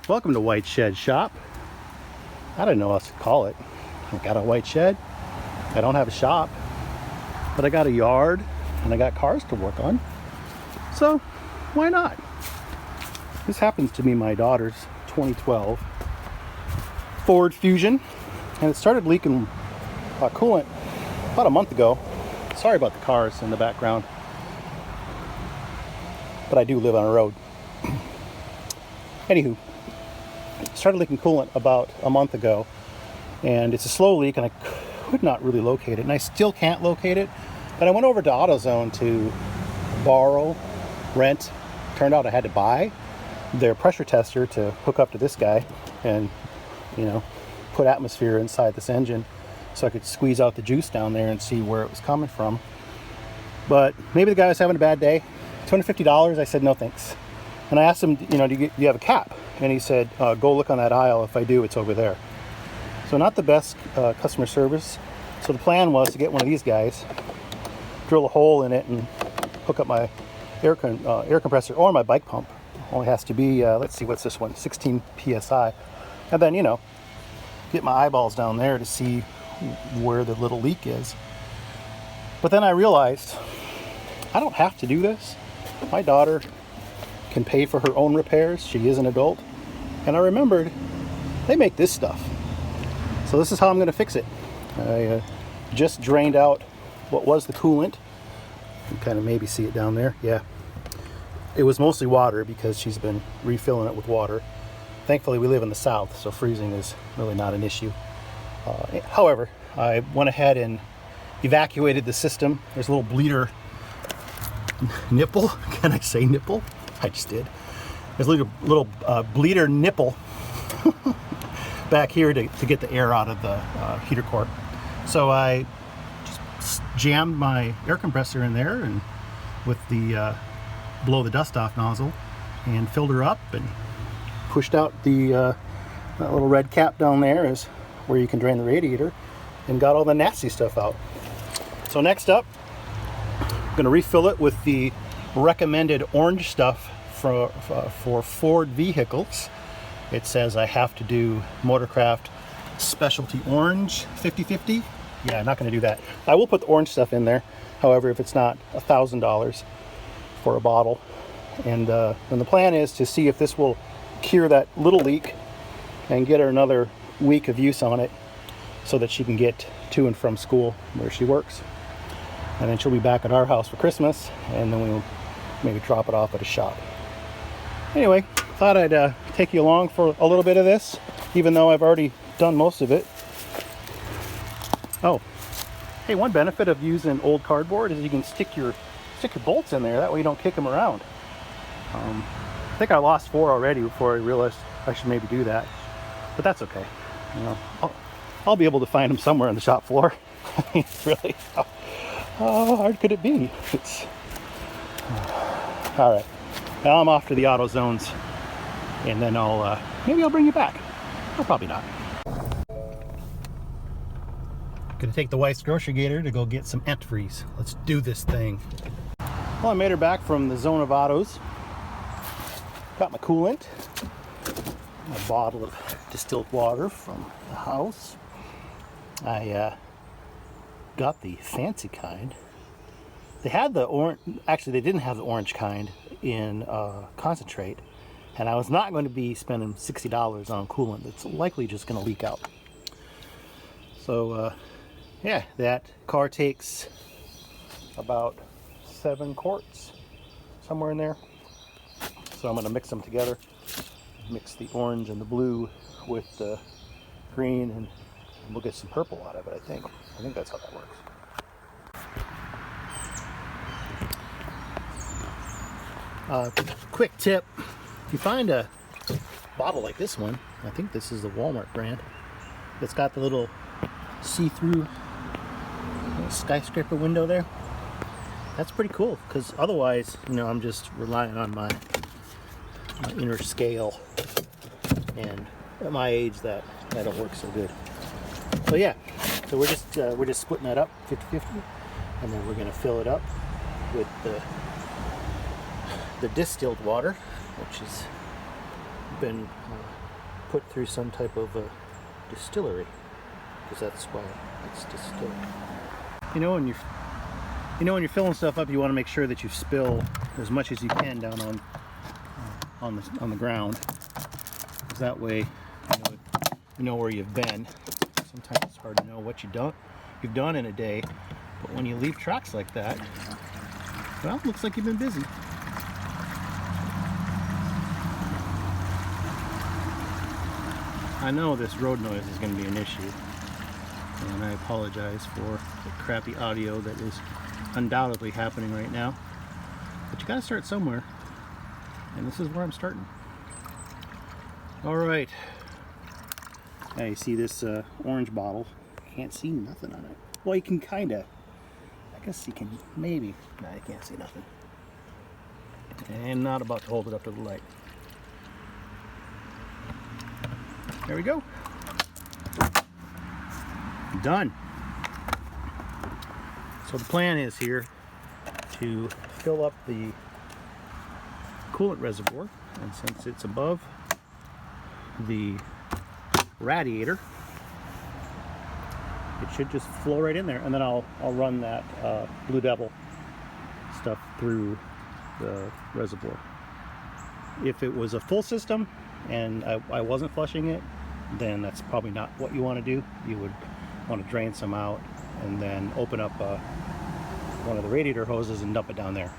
Welcome to White Shed Shop. I don't know what else to call it. I got a white shed. I don't have a shop, but I got a yard and I got cars to work on. So why not? This happens to be my daughter's 2012 Ford Fusion, and it started leaking coolant about a month ago. Sorry about the cars in the background, but I do live on a road. Anywho, started leaking coolant about a month ago, and it's a slow leak and I could not really locate it, and I still can't locate it. But I went over to AutoZone to borrow, rent. Turned out I had to buy their pressure tester to hook up to this guy and, you know, put atmosphere inside this engine so I could squeeze out the juice down there and see where it was coming from. But maybe the guy was having a bad day. $250. I said no thanks. And I asked him, you know, do you have a cap? And he said, go look on that aisle. If I do, it's over there. So not the best customer service. So the plan was to get one of these guys, drill a hole in it, and hook up my air compressor or my bike pump. Only has to be, let's see, what's this one? 16 psi. And then, you know, get my eyeballs down there to see where the little leak is. But then I realized I don't have to do this. My daughter can pay for her own repairs. She is an adult. And I remembered they make this stuff. So this is how I'm going to fix it. I just drained out what was the coolant. You can kind of maybe see it down there. Yeah. It was mostly water because she's been refilling it with water. Thankfully we live in the south, so freezing is really not an issue. However, I went ahead and evacuated the system. There's a little bleeder nipple. Can I say nipple? I just did. There's a little bleeder nipple back here to get the air out of the heater core. So I just jammed my air compressor in there and with the blow the dust off nozzle and filled her up and pushed out the that little red cap down there is where you can drain the radiator, and got all the nasty stuff out. So next up, I'm going to refill it with the recommended orange stuff for Ford vehicles. It says I have to do Motorcraft Specialty Orange 50/50. Yeah, I'm not going to do that. I will put the orange stuff in there. However, if it's not $1,000 for a bottle, and the plan is to see if this will cure that little leak and get her another week of use on it so that she can get to and from school where she works. And then she'll be back at our house for Christmas, and then we'll maybe drop it off at a shop. Anyway, thought I'd take you along for a little bit of this, even though I've already done most of it. Oh, hey, one benefit of using old cardboard is you can stick your bolts in there. That way you don't kick them around. I think I lost 4 already before I realized I should maybe do that, but that's okay. You know, I'll be able to find them somewhere on the shop floor. I mean, really, how hard could it be? It's all right. Now I'm off to the AutoZones, and then maybe I'll bring you back. Or probably not. Gonna take the wife's grocery gator to go get some antifreeze. Let's do this thing. Well, I made her back from the zone of autos. Got my coolant, a bottle of distilled water from the house. I got the fancy kind. They had the orange, actually they didn't have the orange kind in concentrate, and I was not going to be spending $60 on coolant that's likely just going to leak out. So yeah, that car takes about 7 quarts, somewhere in there. So I'm going to mix them together, mix the orange and the blue with the green, and we'll get some purple out of it, I think. I think that's how that works. Quick tip, if you find a bottle like this one, I think this is the Walmart brand, it's got the little see-through skyscraper window there. That's pretty cool, because otherwise, you know, I'm just relying on my inner scale, and at my age that don't work so good. So yeah, so we're just splitting that up 50/50, and then we're going to fill it up with the distilled water, which is been put through some type of distillery, because that's why it's distilled. You know, when you're filling stuff up, you want to make sure that you spill as much as you can down on the ground, because that way you know where you've been. Sometimes it's hard to know what you've done in a day, but when you leave tracks like that, well, it looks like you've been busy. I know this road noise is going to be an issue, and I apologize for the crappy audio that is undoubtedly happening right now, but you got to start somewhere, and this is where I'm starting. All right, now you see this orange bottle. Can't see nothing on it. Well, you can kind of, I guess you can maybe. No, you can't see nothing. And not about to hold it up to the light. There we go. Done. So the plan is here to fill up the coolant reservoir, and since it's above the radiator, it should just flow right in there, and then I'll run that Blue Devil stuff through the reservoir. If it was a full system and I wasn't flushing it, then that's probably not what you want to do. You would want to drain some out and then open up one of the radiator hoses and dump it down there.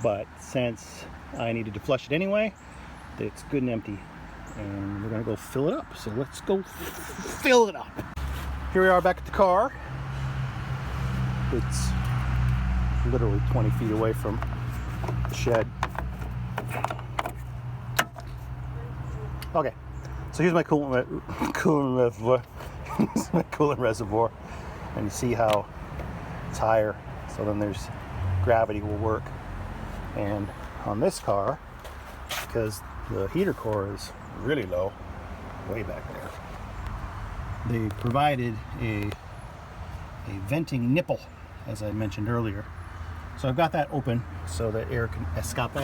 But since I needed to flush it anyway, it's good and empty, and we're gonna go fill it up. So let's go fill it up. Here we are back at the car. It's literally 20 feet away from the shed. Okay, so here's my coolant reservoir. Here's my coolant reservoir, and you see how it's higher. So then there's gravity will work. And on this car, because the heater core is really low, way back there, they provided a venting nipple, as I mentioned earlier. So I've got that open so that air can escape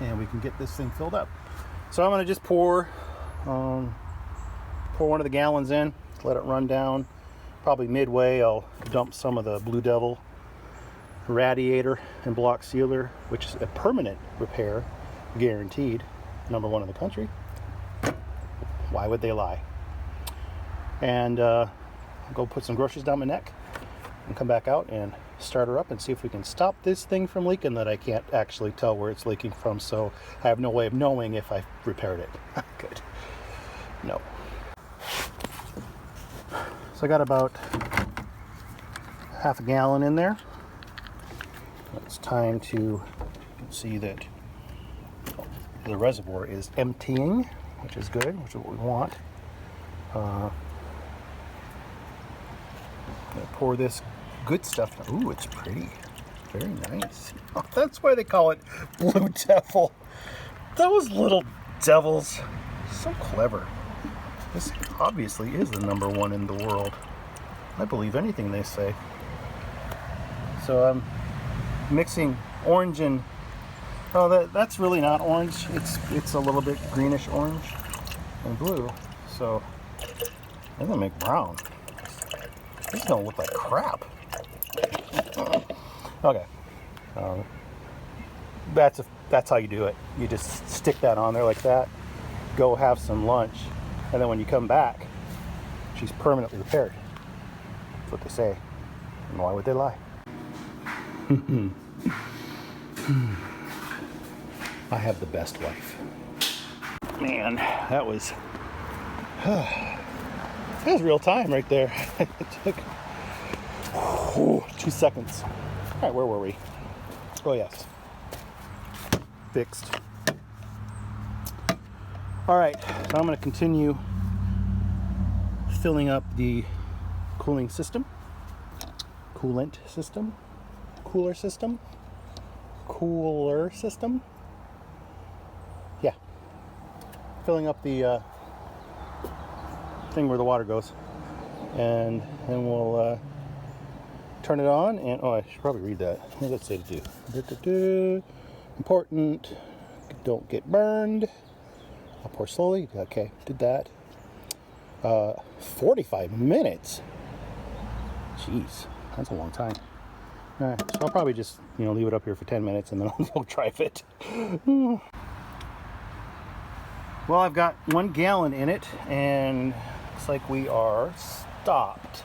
and we can get this thing filled up. So I'm going to just pour one of the gallons in, let it run down. Probably midway I'll dump some of the Blue Devil radiator and block sealer, which is a permanent repair, guaranteed, #1 in the country. Why would they lie? And I'll go put some groceries down my neck and come back out and start her up and see if we can stop this thing from leaking that I can't actually tell where it's leaking from, so I have no way of knowing if I repaired it. Good. No. So I got about half a gallon in there. It's time to see that the reservoir is emptying, which is good, which is what we want. I'm gonna pour this good stuff. Ooh, it's pretty. Very nice. Oh, that's why they call it Blue Devil. Those little devils. So clever. This obviously is the #1 in the world. I believe anything they say. So I'm mixing orange and that's really not orange. It's a little bit greenish orange and blue. So I'm gonna make brown. This is gonna look like crap. Okay. That's how you do it. You just stick that on there like that. Go have some lunch, and then when you come back, she's permanently repaired. That's what they say. And why would they lie? I have the best wife. Man, that was real time right there. It took 2 seconds. All right, where were we? Oh yes, fixed. All right, so I'm going to continue filling up the cooling system, coolant system, cooler system, cooler system. Yeah, filling up the thing where the water goes, and then we'll turn it on. And I should probably read that. What does it say to do? Important, don't get burned. I'll pour slowly. Okay, did that. 45 minutes. Jeez, that's a long time. All right, so I'll probably just, leave it up here for 10 minutes and then I'll go try fit. Well, I've got 1 gallon in it and looks like we are stopped.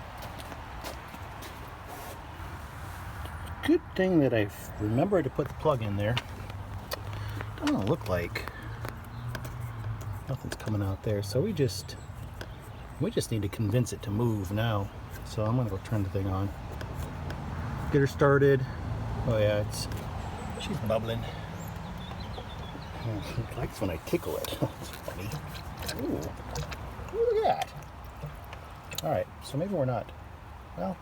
Good thing that I remembered to put the plug in there. Doesn't look like nothing's coming out there, so we just need to convince it to move now. So I'm gonna go turn the thing on, get her started. Oh yeah, she's bubbling. She likes when I tickle it. That's funny. Ooh, look at that. All right, so maybe we're not. Well,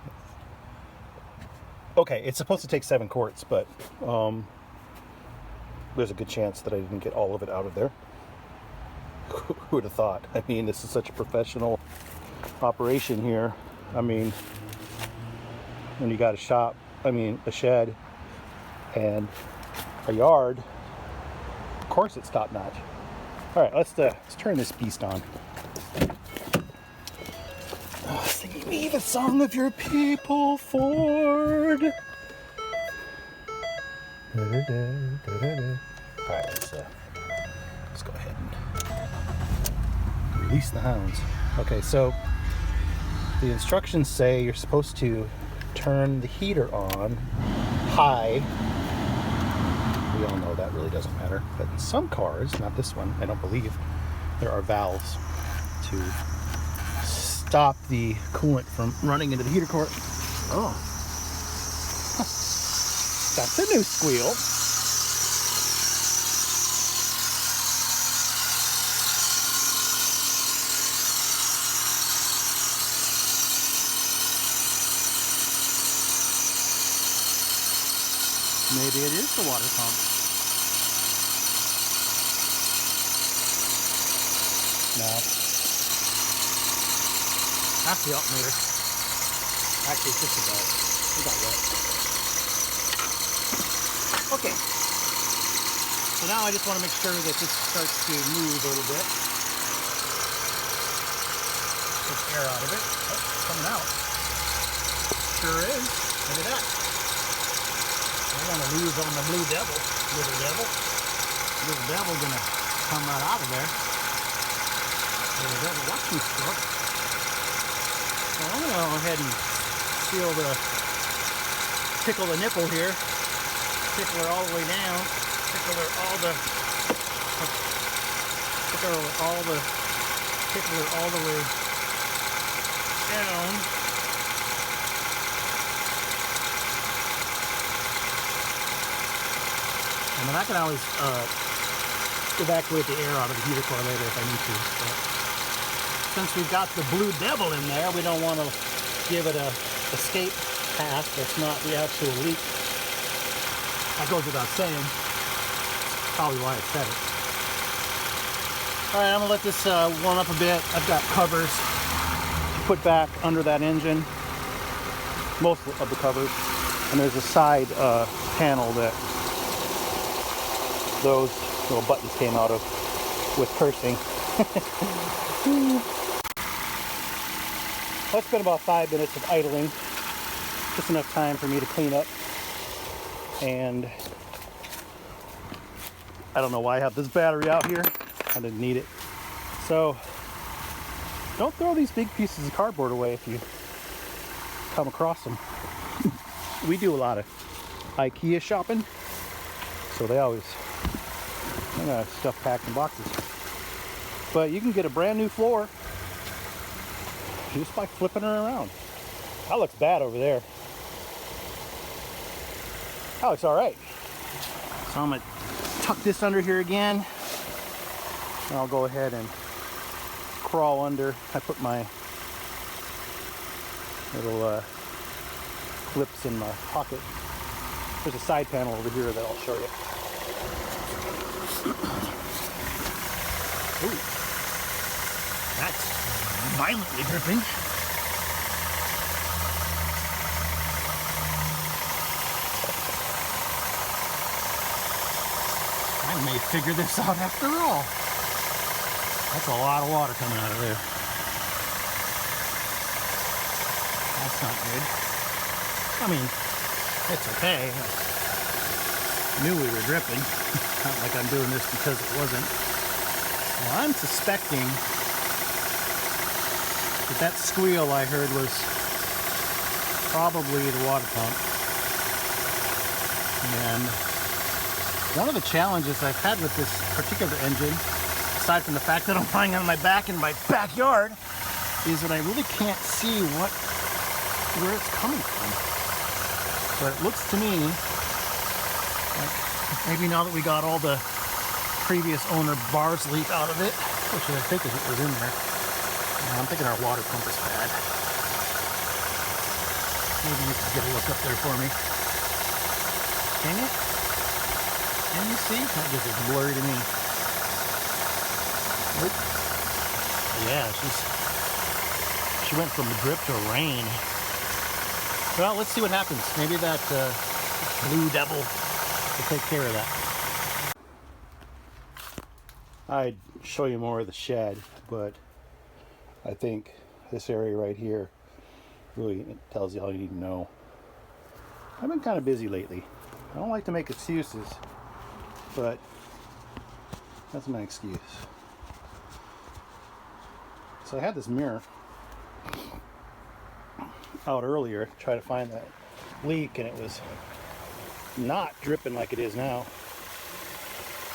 okay, it's supposed to take 7 quarts, but there's a good chance that I didn't get all of it out of there. Who would have thought? I mean, this is such a professional operation here. I mean, when you got a shed and a yard, of course it's top notch. All right, let's turn this beast on. Oh, sing me the song of your people, Ford. All right, let's go ahead and release the hounds. Okay, so the instructions say you're supposed to turn the heater on high. We all know that really doesn't matter, but in some cars, not this one, I don't believe, there are valves to stop the coolant from running into the heater core. Oh, that's a new squeal. Maybe it is the water pump. No. That's the alternator. Actually, it's just about. We got wet. Okay. So now I just want to make sure that this starts to move a little bit. Get air out of it. Oh, it's coming out. Sure is. Look at that. I don't want to lose on the blue devil. Little devil. Little devil gonna come right out of there. Little devil, watch me stuff. So I'm gonna go ahead and tickle the nipple here. Tickle her all the way down. Tickle her all the way down. And then I can always evacuate the air out of the heater core later if I need to. But since we've got the blue devil in there, we don't want to give it a escape path that's not the actual leak. That goes without saying. Probably why I said it. All right, I'm gonna let this warm up a bit. I've got covers to put back under that engine, most of the covers, and there's a side panel that those little buttons came out of with cursing. That's been about 5 minutes of idling. Just enough time for me to clean up. And I don't know why I have this battery out here. I didn't need it. So don't throw these big pieces of cardboard away if you come across them. We do a lot of IKEA shopping, so they always got stuff packed in boxes. But you can get a brand new floor just by flipping her around. That looks bad over there. That looks all right. So I'm gonna tuck this under here again, and I'll go ahead and crawl under. I put my little clips in my pocket. There's a side panel over here that I'll show you. Ooh, that's violently dripping. I may figure this out after all. That's a lot of water coming out of there. That's not good. I mean, it's okay. I knew we were dripping. Not like I'm doing this because it wasn't. Well, I'm suspecting that squeal I heard was probably the water pump. And one of the challenges I've had with this particular engine, aside from the fact that I'm lying on my back in my backyard, is that I really can't see where it's coming from. But it looks to me like maybe now that we got all the previous owner bars leak out of it, which I think is what was in there. I'm thinking our water pump is bad. Maybe you can get a look up there for me. Can you? Can you see? That just is blurry to me. Nope. Yeah, she went from drip to rain. Well, let's see what happens. Maybe that Blue Devil will take care of that. I'd show you more of the shed, but I think this area right here really tells you all you need to know. I've been kind of busy lately. I don't like to make excuses, but that's my excuse. So I had this mirror out earlier to try to find that leak, and it was not dripping like it is now.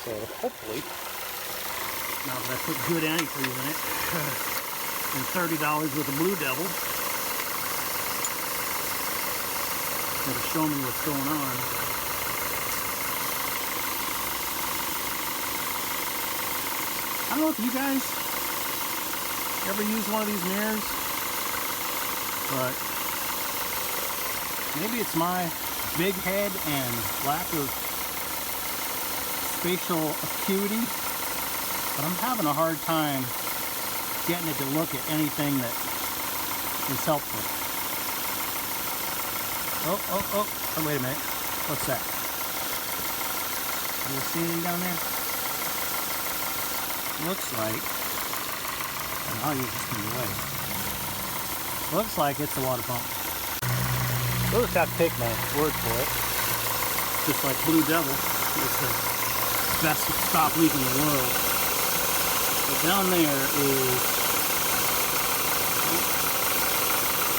So hopefully, now that I put good antifreeze in it, and $30 with a Blue Devil, it'll show me what's going on. I don't know if you guys ever use one of these mirrors, but maybe it's my big head and lack of spatial acuity, but I'm having a hard time getting it to look at anything that is helpful. Oh, wait a minute. What's that? Do you see anything down there? Looks like, and I'll use this thing away. Looks like it's the water pump. We'll just have to take my word for it. Just like Blue Devil, it's the best stop leak in the world. But down there is,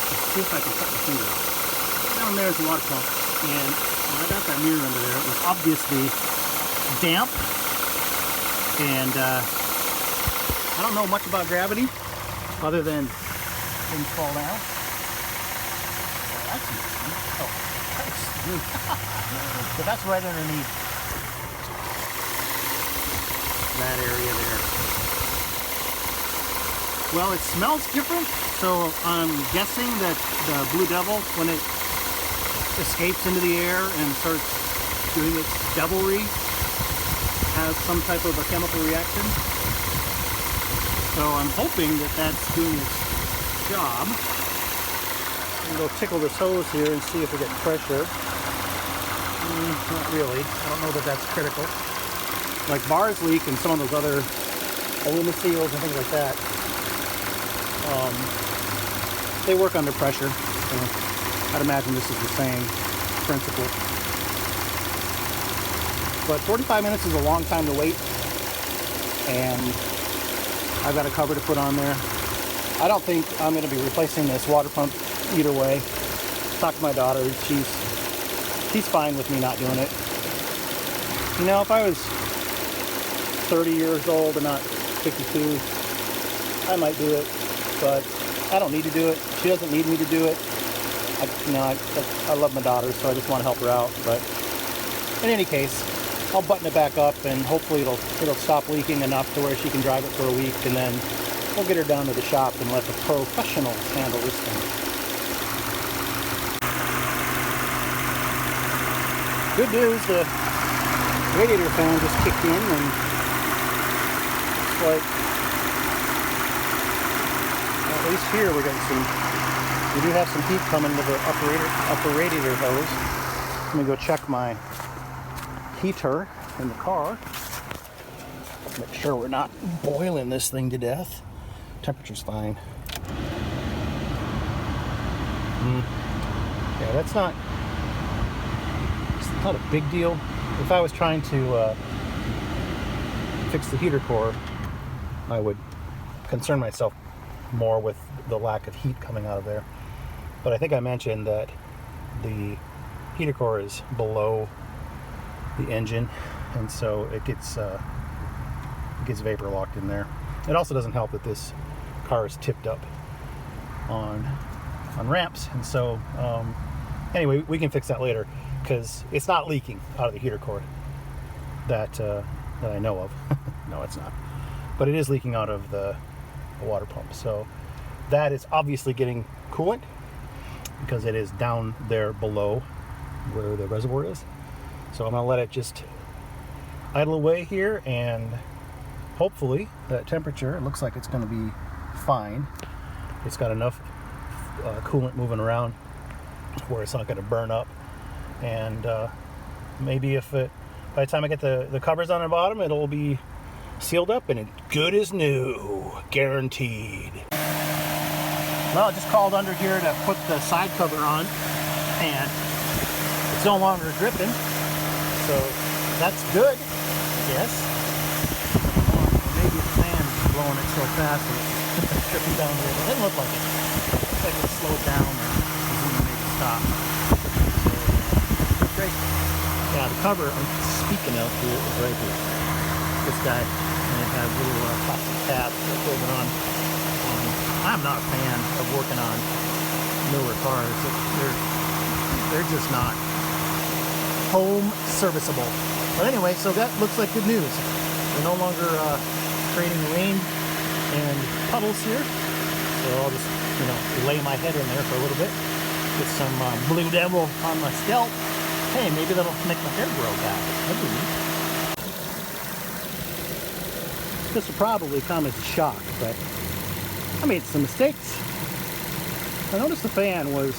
let's see if I can cut my finger off. Down there is the water pump, and when I got that mirror under there, it was obviously damp, and I don't know much about gravity other than things fall down. Oh, that's interesting. Oh, that's but that's right underneath that area there. Well, it smells different, so I'm guessing that the Blue Devil, when it escapes into the air and starts doing its devilry, has some type of a chemical reaction. So I'm hoping that that's doing its job. I'm going to go tickle this hose here and see if we get pressure. Not really. I don't know that that's critical. Like bars leak and some of those other aluminum seals and things like that, they work under pressure. So I'd imagine this is the same principle. But 45 minutes is a long time to wait, and I've got a cover to put on there. I don't think I'm going to be replacing this water pump either way. Talked to my daughter. She's fine with me not doing it. You know, if I was 30 years old and not 52, I might do it, but I don't need to do it. She doesn't need me to do it. I love my daughter, so I just want to help her out. But in any case, I'll button it back up, and hopefully it'll stop leaking enough to where she can drive it for a week, and then we'll get her down to the shop and let the professionals handle this thing. Good news, the radiator fan just kicked in, and it's like, at least here we do have some heat coming to the upper radiator hose. Let me go check my heater in the car. Make sure we're not boiling this thing to death. Temperature's fine. Yeah, that's not, it's not a big deal. If I was trying to fix the heater core, I would concern myself more with the lack of heat coming out of there. But I think I mentioned that the heater core is below the engine, and so it gets vapor locked in there. It also doesn't help that this car is tipped up on ramps, and so anyway, we can fix that later because it's not leaking out of the heater core that I know of. No, it's not, but it is leaking out of the water pump. So that is obviously getting coolant because it is down there below where the reservoir is. So I'm gonna let it just idle away here, and hopefully that temperature, it looks like it's gonna be fine. It's got enough coolant moving around where it's not gonna burn up, and maybe if it, by the time I get the covers on the bottom, it'll be sealed up and it's good as new, guaranteed. Well, I just crawled under here to put the side cover on, and it's no longer dripping, so that's good, yes. Maybe the fan's blowing it so fast that it's dripping down there. It doesn't look like it. It looks like it's slowed down or maybe stopped. So, great. Yeah, the cover I'm speaking of here is right here. This guy, and it has little plastic tabs that hold it on. I'm not a fan of working on newer cars. They're just not home serviceable. But anyway, so that looks like good news. We're no longer creating rain and puddles here. So I'll just, lay my head in there for a little bit. Get some Blue Devil on my scalp. Hey, maybe that'll make my hair grow back. That'd be neat. This will probably come as a shock, but I made some mistakes. I noticed the fan was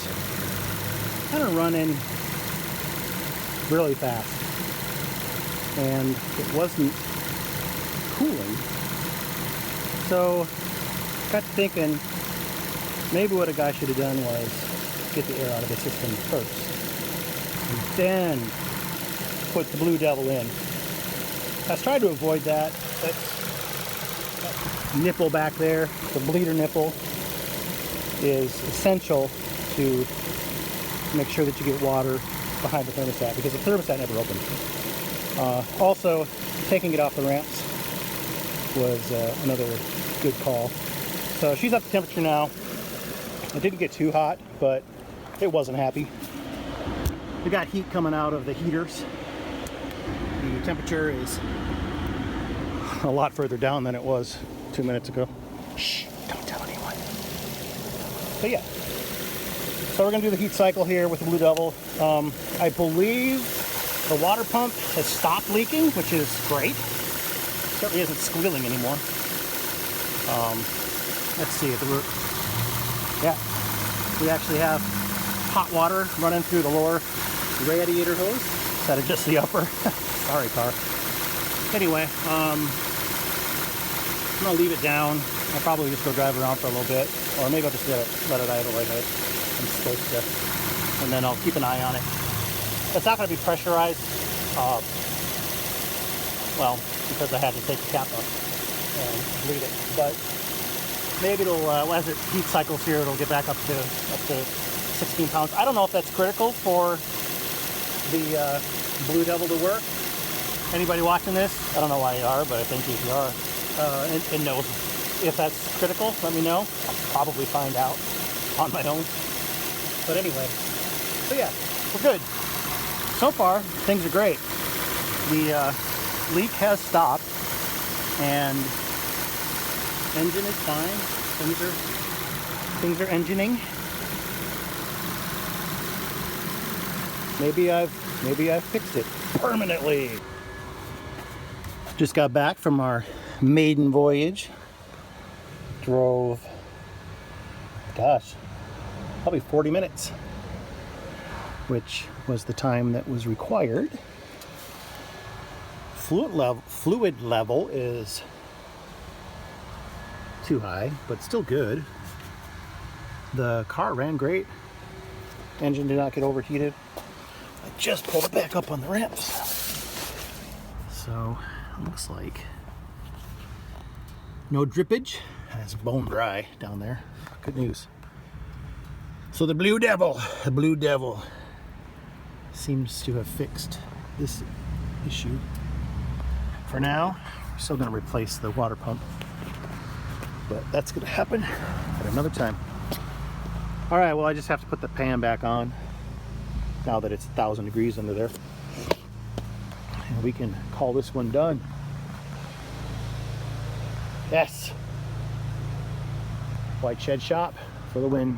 kind of running really fast, and it wasn't cooling. So got to thinking maybe what a guy should have done was get the air out of the system first and then put the Blue Devil in. I was trying to avoid that. That nipple back there, the bleeder nipple, is essential to make sure that you get water behind the thermostat, because the thermostat never opened. Also, taking it off the ramps was another good call. So she's up to temperature now. It didn't get too hot, but it wasn't happy. We got heat coming out of the heaters. The temperature is a lot further down than it was 2 minutes ago. Shh, don't tell anyone. But yeah, so we're gonna do the heat cycle here with the Blue Devil. I believe the water pump has stopped leaking, which is great. Certainly isn't squealing anymore. Let's see at the root. Yeah, we actually have hot water running through the lower radiator hose instead of just the upper. Sorry, car. Anyway, I'm gonna leave it down. I'll probably just go drive around for a little bit, or maybe I'll just let it idle like I'm supposed to, and then I'll keep an eye on it. It's not gonna be pressurized, well, because I had to take the cap off and bleed it. But maybe it'll, as it heat cycles here, it'll get back up to 16 pounds. I don't know if that's critical for the Blue Devil to work. Anybody watching this? I don't know why you are, but I think if you are, and knows if that's critical, let me know. I'll probably find out on my own. But anyway, so yeah, we're good. So far, things are great. The leak has stopped, and engine is fine. Things are engineing. Maybe I've fixed it permanently. Just got back from our maiden voyage. Drove, gosh, probably 40 minutes, which was the time that was required fluid level is too high, but still good. The car ran great. Engine did not get overheated. I just pulled it back up on the ramps. So it looks like no drippage. It's bone dry down there. Good news. So the Blue Devil seems to have fixed this issue. For now, we're still going to replace the water pump, but that's going to happen at another time. All right, well, I just have to put the pan back on now that it's 1,000 degrees under there. And we can call this one done. Yes. White Shed Shop for the win.